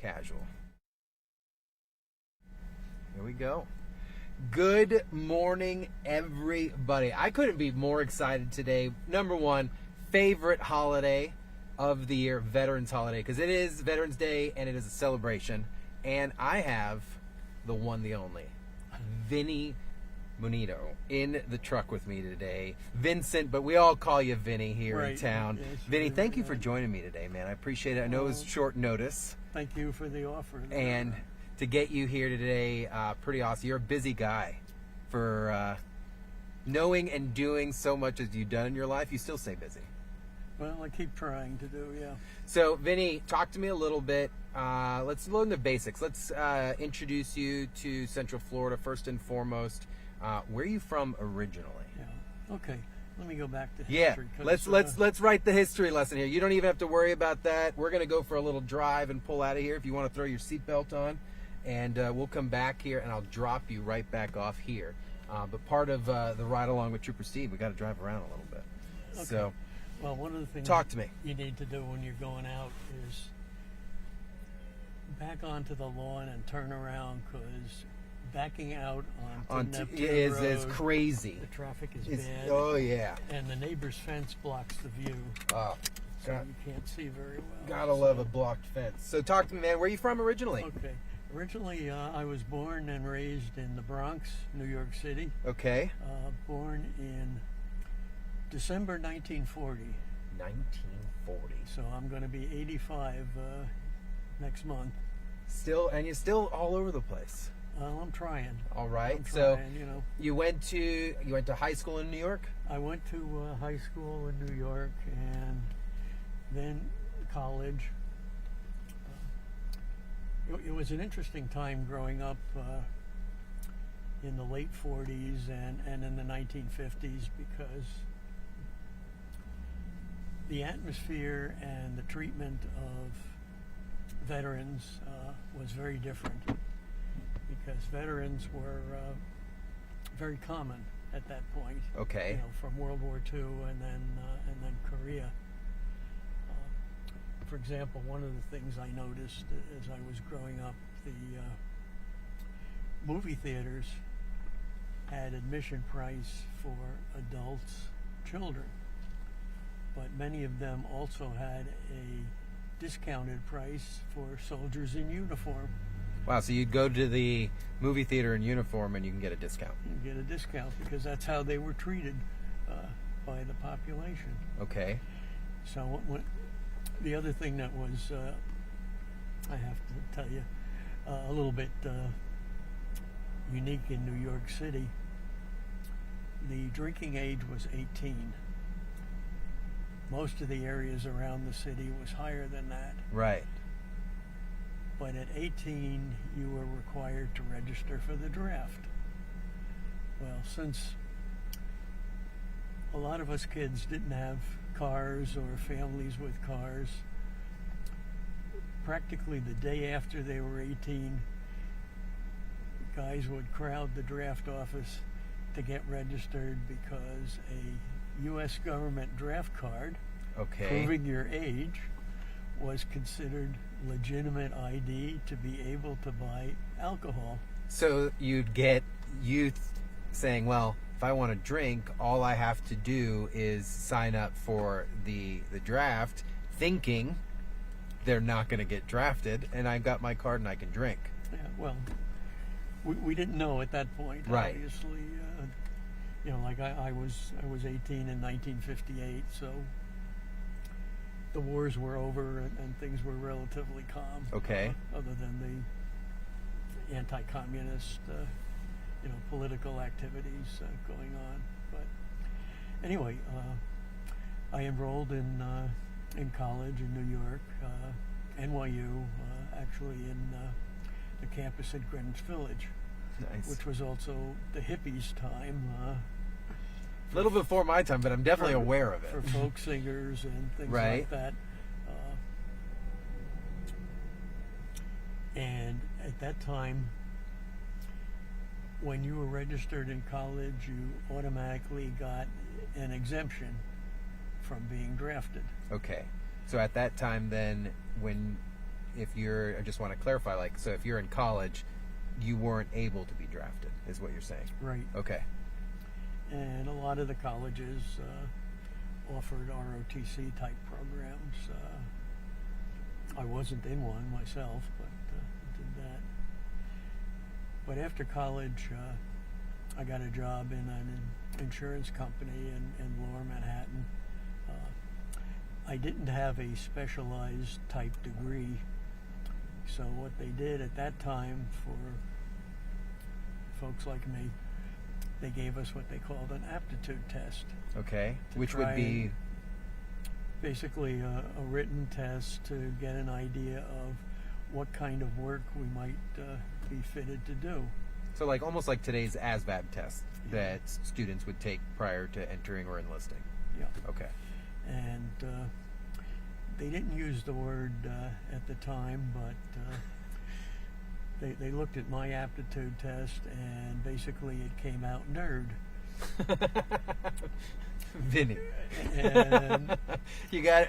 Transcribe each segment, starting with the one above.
casual. Here we go. Good morning, everybody. I couldn't be more excited today. Number one, favorite holiday of the year, Veterans Holiday, because it is Veterans Day and it is a celebration. And I have the one, the only, Vinny Munito in the truck with me today. Vincent, but we all call you Vinny here in town. Yes, Vinny, thank you for joining me today, man. I appreciate it. I know it was short notice. Thank you for the offer. And to get you here today, pretty awesome. You're a busy guy for knowing and doing so much as you've done in your life. You still stay busy. Well, I keep trying to do, yeah. So, Vinny, talk to me a little bit. Let's learn the basics. Let's introduce you to Central Florida first and foremost. Where are you from originally? Yeah. Okay. Let me go back to history. Yeah. Let's write the history lesson here. You don't even have to worry about that. We're gonna go for a little drive and pull out of here. If you want to throw your seatbelt on, and we'll come back here and I'll drop you right back off here. But part of the ride along with Trooper Steve, we got to drive around a little bit. Okay. So, well, one of the things talk to me. You need to do when you're going out is back onto the lawn and turn around, because backing out onto Neptune Road is crazy. The traffic is bad. Oh yeah. And the neighbor's fence blocks the view. Oh, so you can't see very well. Gotta love a blocked fence. So talk to me, man. Where are you from originally? Okay. Originally, I was born and raised in the Bronx, New York City. Okay. Born in December 1940. 1940. So I'm going to be 85 next month. And you're still all over the place. I'm trying. All right. I'm so trying, you know. You went to high school in New York? I went to high school in New York and then college. It was an interesting time growing up in the late 40s and in the 1950s, because the atmosphere and the treatment of veterans was very different, because veterans were very common at that point. Okay. You know, from World War II and then Korea. For example, one of the things I noticed as I was growing up, the movie theaters had admission price for adults, children, but many of them also had a discounted price for soldiers in uniform. Wow, so you'd go to the movie theater in uniform and you can get a discount. You get a discount because that's how they were treated by the population. Okay. So the other thing that was, I have to tell you, a little bit unique in New York City, the drinking age was 18. Most of the areas around the city was higher than that. Right. But at 18, you were required to register for the draft. Well, since a lot of us kids didn't have cars or families with cars, practically the day after they were 18, guys would crowd the draft office to get registered, because a U.S. government draft card proving your age was considered legitimate ID to be able to buy alcohol. So you'd get youth saying, well, if I want to drink, all I have to do is sign up for the draft, thinking they're not going to get drafted, and I've got my card and I can drink. Yeah, well, we didn't know at that point, right. Obviously. You know, like I was 18 in 1958, so the wars were over and things were relatively calm. Okay. Other than the anti-communist, political activities going on. But anyway, I enrolled in college in New York, NYU, actually in the campus at Greenwich Village. Nice. Which was also the hippies' time. A little before my time, but I'm definitely aware of it. For folk singers and things right. like that. And at that time, when you were registered in college, you automatically got an exemption from being drafted. Okay. So at that time then, when if you're, I just want to clarify, like, so if you're in college, you weren't able to be drafted, is what you're saying. Right. Okay. And a lot of the colleges offered ROTC type programs. I wasn't in one myself, but did that. But after college, I got a job in an insurance company in Lower Manhattan. I didn't have a specialized type degree, so what they did at that time for folks like me, they gave us what they called an aptitude test. Okay. To Which would try be and basically a written test to get an idea of what kind of work we might be fitted to do. so like almost like today's ASVAB test that students would take prior to entering or enlisting. Yeah. Okay. And they didn't use the word at the time, but they looked at my aptitude test, and basically it came out nerd. Vinny. And You got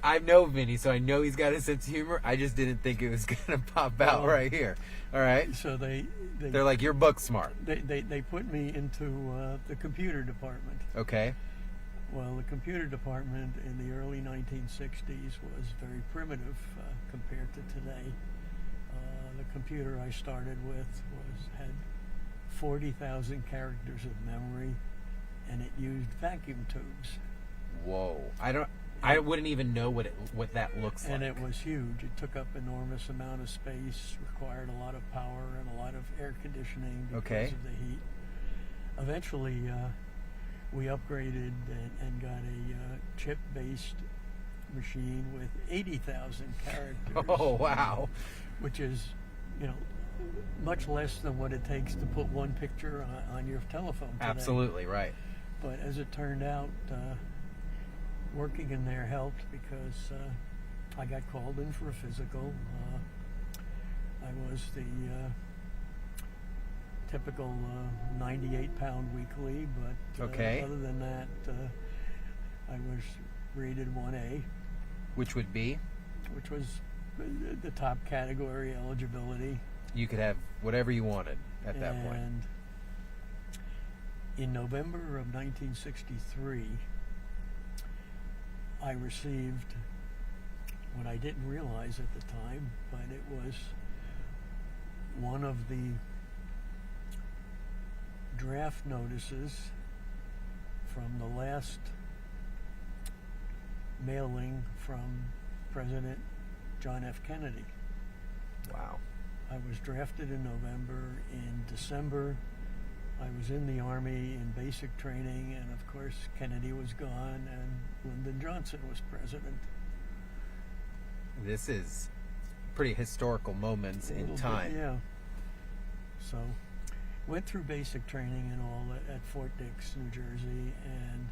I know Vinny, so I know he's got a sense of humor. I just didn't think it was gonna pop out Well, right here. All right. so They're like, you're book smart. they put me into the computer department. Okay. Well, the computer department in the early 1960s was very primitive compared to today. The computer I started with had 40,000 characters of memory, and it used vacuum tubes. Whoa. I wouldn't even know what that looks like. And it was huge. It took up enormous amount of space, required a lot of power and a lot of air conditioning because Okay. of the heat. Eventually, we upgraded and got a chip-based machine with 80,000 characters. Oh, wow. Which is, much less than what it takes to put one picture on your telephone today. Absolutely, right. But as it turned out, working in there helped because I got called in for a physical. I was the typical 98-pound weekly, but Okay. other than that, I was rated 1A, Which would be, which was the top category eligibility. you could have whatever you wanted at that point. And in November of 1963, I received what I didn't realize at the time, but it was one of the draft notices from the last mailing from President John F. Kennedy. Wow. I was drafted in November. In December, I was in the Army in basic training, and of course Kennedy was gone and Lyndon Johnson was president. This is pretty historical moments A in little bit, time. yeah. So, went through basic training and all at Fort Dix, New Jersey, and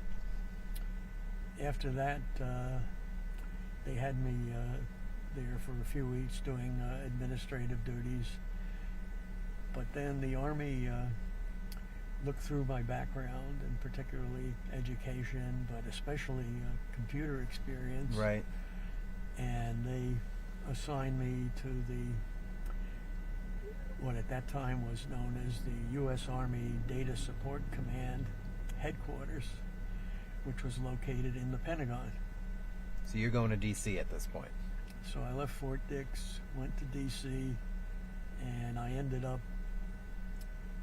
after that, they had me there for a few weeks doing administrative duties. But then the Army looked through my background, and particularly education, but especially computer experience. Right. And they assigned me to what at that time was known as the U.S. Army Data Support Command headquarters, which was located in the Pentagon. So you're going to D.C. at this point. So I left Fort Dix, went to D.C., and I ended up,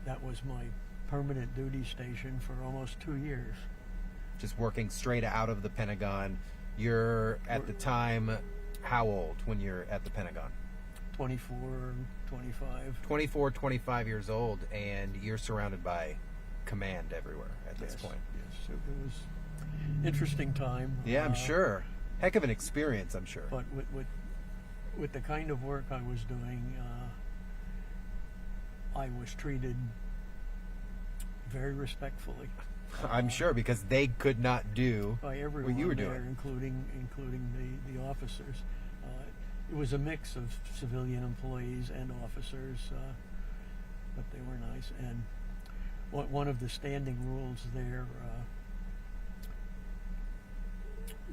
that was my permanent duty station for almost 2 years. Just working straight out of the Pentagon. You're, at the time, how old when you're at the Pentagon? 24, 25. 24, 25 years old, and you're surrounded by command everywhere at this Yes, point. Yes, it was interesting time. Yeah, I'm sure. Heck of an experience, I'm sure. But with the kind of work I was doing, I was treated very respectfully. I'm sure, because they could not do By everyone what you were there, doing. including the officers. It was a mix of civilian employees and officers, but they were nice. And one of the standing rules there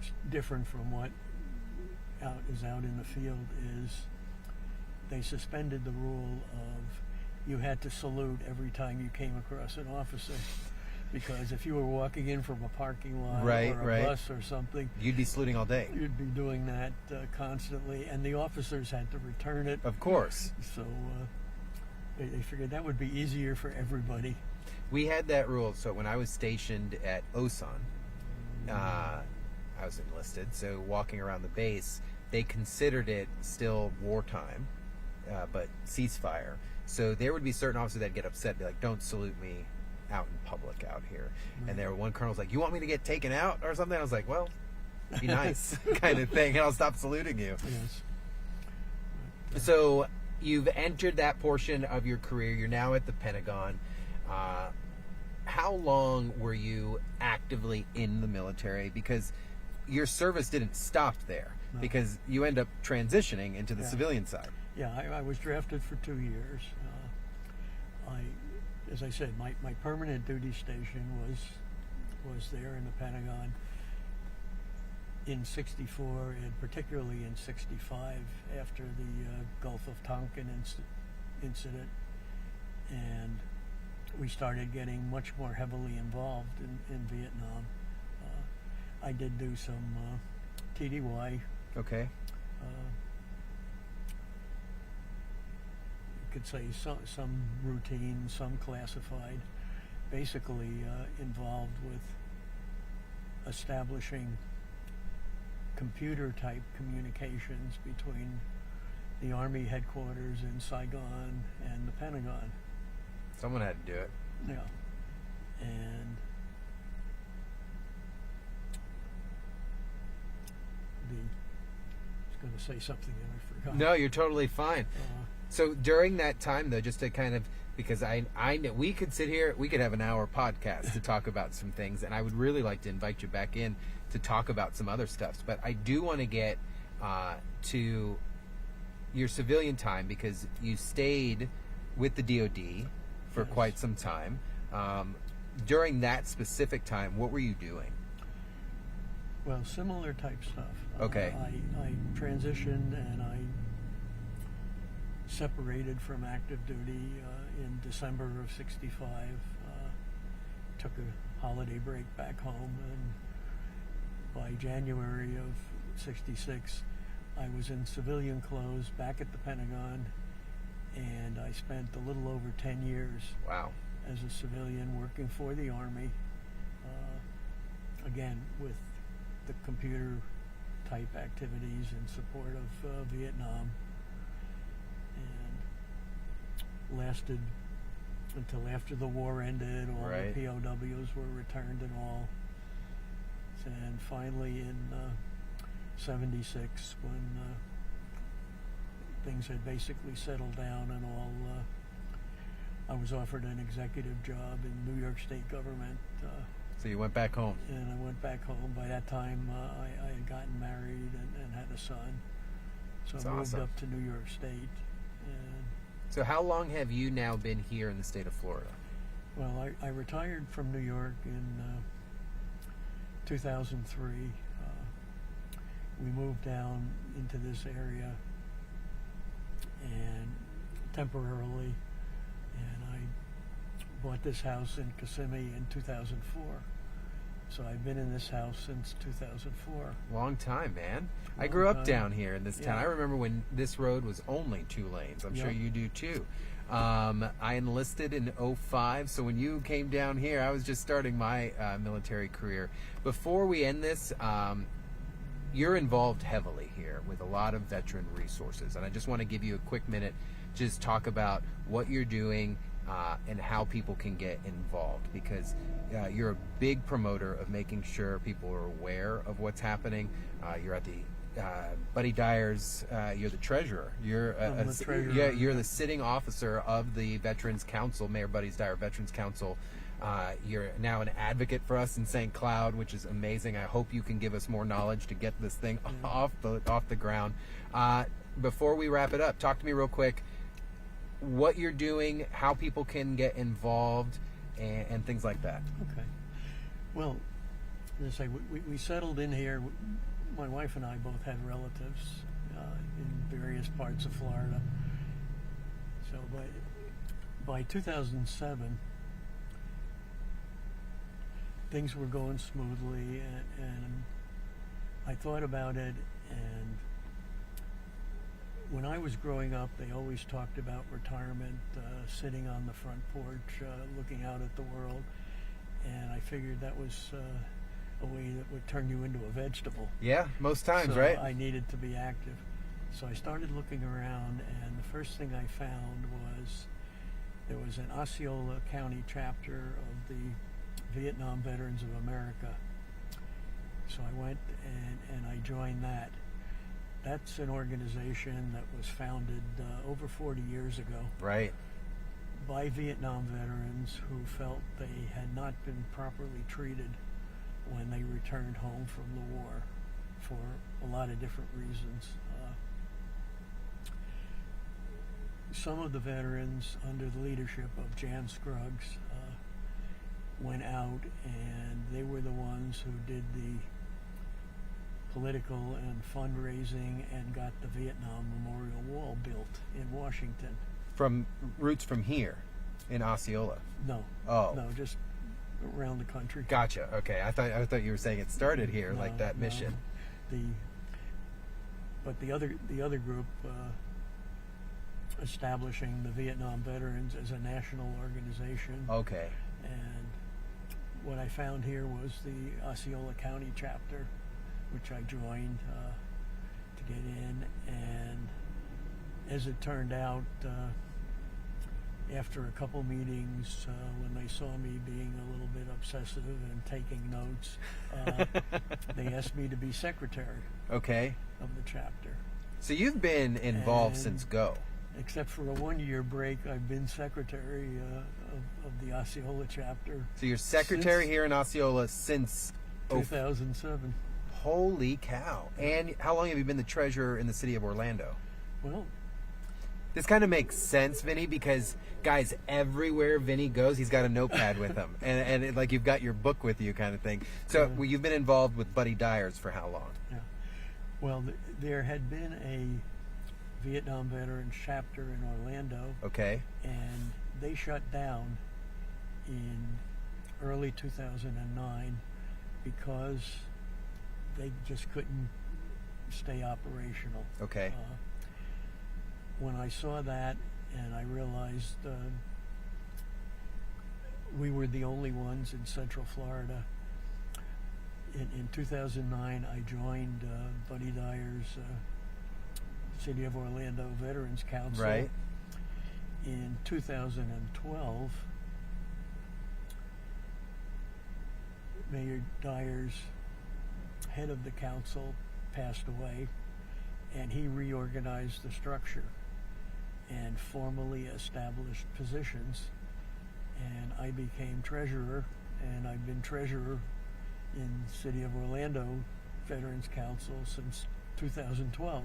is different from what out in the field is they suspended the rule of you had to salute every time you came across an officer, because if you were walking in from a parking lot or a bus or something, you'd be saluting all day. You'd be doing that constantly, and the officers had to return it. Of course. So they figured that would be easier for everybody. We had that rule. So when I was stationed at Osan, I was enlisted. So walking around the base, they considered it still wartime, but ceasefire. So there would be certain officers that get upset, be like, "Don't salute me out in public out here." Mm-hmm. And there were one colonel was like, "You want me to get taken out or something?" I was like, "Well, be nice," kind of thing, and I'll stop saluting you. Yes. So you've entered that portion of your career. You're now at the Pentagon. How long were you actively in the military? Because your service didn't stop there, because you end up transitioning into the civilian side. Yeah, I was drafted for 2 years. As I said, my permanent duty station was there in the Pentagon in '64, and particularly in '65 after the Gulf of Tonkin incident, and we started getting much more heavily involved in Vietnam. I did do some TDY. Okay. You could say some routine, some classified, basically involved with establishing computer-type communications between the Army headquarters in Saigon and the Pentagon. Someone had to do it. Yeah. And I was going to say something and I forgot. No, you're totally fine. So during that time, though, just to kind of, because I know we could sit here, we could have an hour podcast to talk about some things, and I would really like to invite you back in to talk about some other stuff. But I do want to get to your civilian time, because you stayed with the DoD for quite some time. During that specific time, what were you doing? Well, similar type stuff. Okay. I transitioned and I separated from active duty in December of '65. Took a holiday break back home, and by January of '66, I was in civilian clothes back at the Pentagon, and I spent a little over 10 years Wow. as a civilian working for the Army, again with the computer type activities in support of Vietnam, and lasted until after the war ended. All Right. the POWs were returned and all, and finally in '76, when things had basically settled down and all, I was offered an executive job in New York State government. So you went back home. And I went back home. By that time, I had gotten married and had a son. So That's I moved awesome. up to New York State. And, So how long have you now been here in the state of Florida? well, I retired from New York in 2003. We moved down into this area and temporarily, and I bought this house in Kissimmee in 2004. So I've been in this house since 2004. Long time, man. I Long grew up time. down here in this town. Yeah. I remember when this road was only 2 lanes. I'm sure Yep. you do too. I enlisted in '05, so when you came down here, I was just starting my military career. Before we end this, you're involved heavily here with a lot of veteran resources, and I just want to give you a quick minute, just talk about what you're doing and how people can get involved, because you're a big promoter of making sure people are aware of what's happening. You're at the Buddy Dyer's, you're the treasurer. You're I'm the treasurer. Yeah, you're the sitting officer of the Veterans Council, Mayor Buddy Dyer Veterans Council. You're now an advocate for us in St. Cloud, which is amazing. I hope you can give us more knowledge to get this thing off the ground. Before we wrap it up, talk to me real quick. What you're doing, how people can get involved, and things like that. Okay. Well, as I say, we settled in here my wife and I both had relatives in various parts of Florida. So by 2007, things were going smoothly, and I thought about it. And when I was growing up, they always talked about retirement, sitting on the front porch, looking out at the world, and I figured that was a way that would turn you into a vegetable. Yeah, most times, So right? I needed to be active. So I started looking around, and the first thing I found was there was an Osceola County chapter of the Vietnam Veterans of America. So I went and I joined that. That's an organization that was founded over 40 years ago Right. by Vietnam veterans who felt they had not been properly treated when they returned home from the war for a lot of different reasons. Some of the veterans, under the leadership of Jan Scruggs, went out, and they were the ones who did the political and fundraising and got the Vietnam Memorial Wall built in Washington. From roots from here in Osceola. No, Oh. just around the country. Gotcha. Okay. I thought you were saying it started here, like that No. mission. But the other group establishing the Vietnam Veterans as a national organization. Okay. And what I found here was the Osceola County chapter, which I joined to get in. And as it turned out, after a couple meetings, when they saw me being a little bit obsessive and taking notes, they asked me to be secretary Okay. of the chapter. So you've been involved And- since go. Except for a 1-year break, I've been secretary of the Osceola chapter So you're secretary since here in Osceola since 2007. Holy cow. And how long have you been the treasurer in the city of Orlando? Well, This kind of makes sense, Vinny, because guys, everywhere Vinny goes, he's got a notepad with him, and like you've got your book with you, kind of thing. So Yeah. you've been involved with Buddy Dyers for how long? yeah. Well, there had been a Vietnam Veterans chapter in Orlando, Okay. and they shut down in early 2009 because they just couldn't stay operational. Okay. When I saw that, and I realized we were the only ones in Central Florida. In 2009, I joined Buddy Dyer's City of Orlando Veterans Council. Right. In 2012, Mayor Dyer's head of the council passed away, and he reorganized the structure and formally established positions, and I became treasurer, and I've been treasurer in City of Orlando Veterans Council since 2012.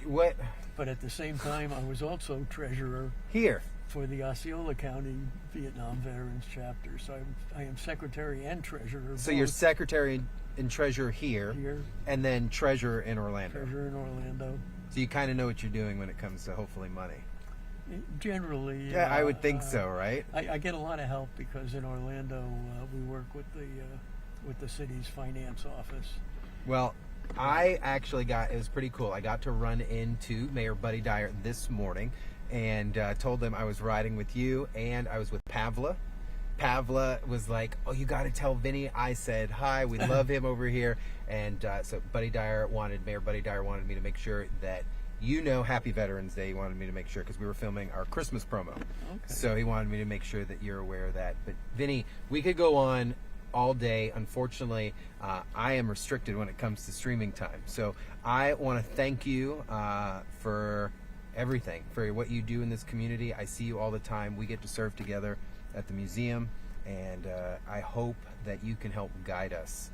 What? But at the same time, I was also treasurer Here. for the Osceola County Vietnam Veterans Chapter. So I am secretary and treasurer. So you're both secretary and treasurer here, here, and then treasurer in Orlando. treasurer in Orlando. So you kind of know what you're doing when it comes to hopefully money. Generally, Yeah, I would think so, right? I get a lot of help because in Orlando we work with the city's finance office. Well, I actually it was pretty cool. I got to run into Mayor Buddy Dyer this morning and told them I was riding with you and I was with Pavla. Pavla was like, "Oh, you got to tell Vinny I said hi. We love him over here." And so Mayor Buddy Dyer wanted me to make sure that Happy Veterans Day. He wanted me to make sure because we were filming our Christmas promo. Okay. So he wanted me to make sure that you're aware of that. But Vinny, we could go on all day. Unfortunately, I am restricted when it comes to streaming time. So I want to thank you for everything, for what you do in this community. I see you all the time. We get to serve together at the museum, and I hope that you can help guide us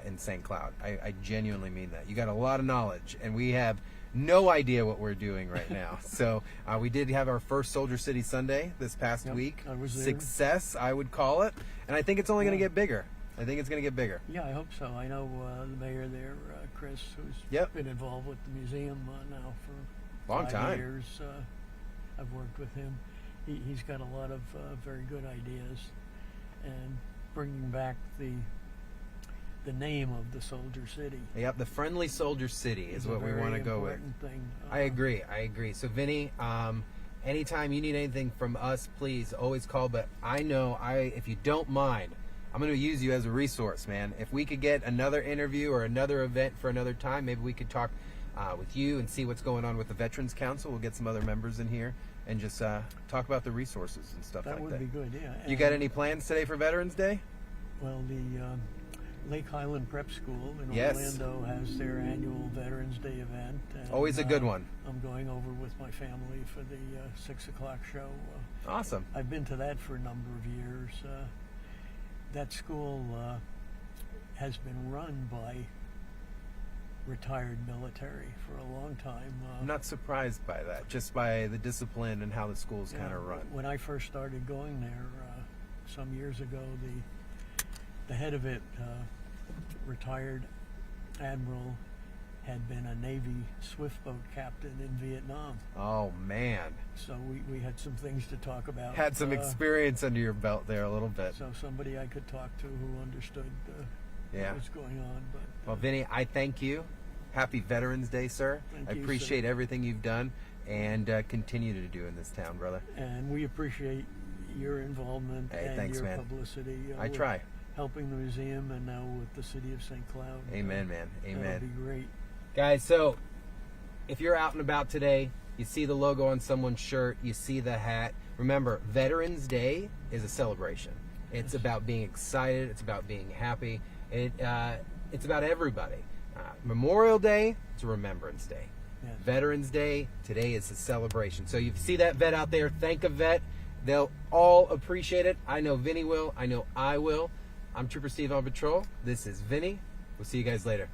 in St. Cloud. I genuinely mean that. You got a lot of knowledge, and we have no idea what we're doing right now. So we did have our first Soldier City Sunday this past Yep, week. I was there. Success, I would call it. And I think it's only going to Yeah. get bigger. I think it's going to get bigger. Yeah, I hope so. I know the mayor there, Chris, who's Yep. been involved with the museum now for Long 5 time. years. I've worked with him. He's got a lot of very good ideas, and bringing back the name of the Soldier City. Yep, the Friendly Soldier City is what we want to go with. Thing. I agree. So, Vinny, anytime you need anything from us, please always call. But I know, if you don't mind, I'm going to use you as a resource, man. If we could get another interview or another event for another time, maybe we could talk with you and see what's going on with the Veterans Council. We'll get some other members in here and just talk about the resources and stuff That like would that. be good, yeah. You got any plans today for Veterans Day? Well, the Lake Highland Prep School in Yes. Orlando has their annual Veterans Day event. And, Always a good one. I'm going over with my family for the 6 o'clock show. Awesome. I've been to that for a number of years. That school has been run by retired military for a long time. I'm not surprised by that, just by the discipline and how the school's kind of run. When I first started going there some years ago, the head of it, retired admiral, had been a Navy swift boat captain in Vietnam. Oh, man. So we had some things to talk about. Had some experience under your belt there a little bit. So somebody I could talk to who understood Yeah. what was going on. But Well, Vinny, I thank you. Happy Veterans Day, sir. Thank I you, appreciate sir. everything you've done and continue to do in this town, brother. and we appreciate your involvement Hey, and thanks, your man. publicity. I with try. helping the museum and now with the city of St. Cloud. Amen, man. That'll Amen. be great. Guys, so if you're out and about today, you see the logo on someone's shirt, you see the hat. Remember, Veterans Day is a celebration. It's about being excited. It's about being happy. It's about everybody. Memorial Day, it's a Remembrance Day. Yes. Veterans Day, today is a celebration. So you see that vet out there, thank a vet. They'll all appreciate it. I know Vinny will. I know I will. I'm Trooper Steve on patrol. This is Vinny. We'll see you guys later.